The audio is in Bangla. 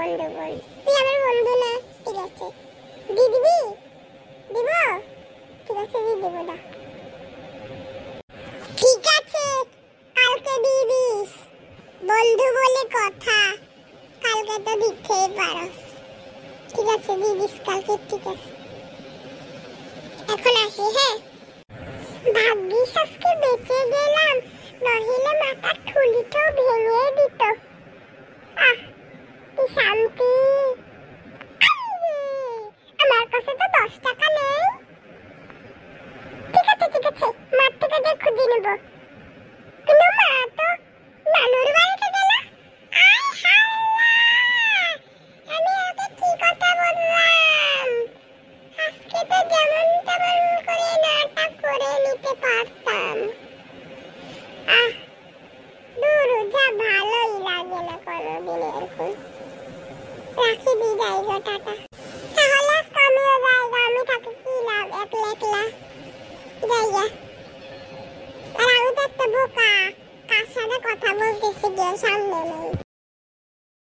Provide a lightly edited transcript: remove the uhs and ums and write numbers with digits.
বন্ধু বল, তুই আমার বন্ধু না। ঠিক আছে দিয়ে দিবি? দিব? ঠিক আছে দিয়ে দেবো না। ঠিক আছে কালকে দিয়ে দিস, বন্ধু বলে কথা, কালকে তো দিতেই পারস। ঠিক আছে দিয়ে দিস কালকে। ঠিক আছে এখন আসি। হ্যাঁ ভাগ্যিস আজকে বেঁচে গেলাম, নহিলে মাথার ঠুলিটাও ভেঙে দিত। আহ কি শান্তি। আমার কাছে তো 10 টাকা নেই। ঠিক আছে মার থেকে দিয়ে খুঁজে নেব। কিন্তু মা তো নানুর বাড়িতে গেল। আয় হাল্লা, আমি ওকে কি কথা বললাম? আজকে তো যেমন তেমন করে নাটক করে নিতে পারতাম। আহ দূর যা, ভালোই লাগে না কোনোদিন এরকম। রাখি বিদায় গো, টাটা। তাহলে আমিও যাই, আমি থাকি কি লাভ একলা একলা। যাইয়া আর আমি তো একটা বোকা, কার সাথে কথা বলতেছি গিয়ে সামনে নেই।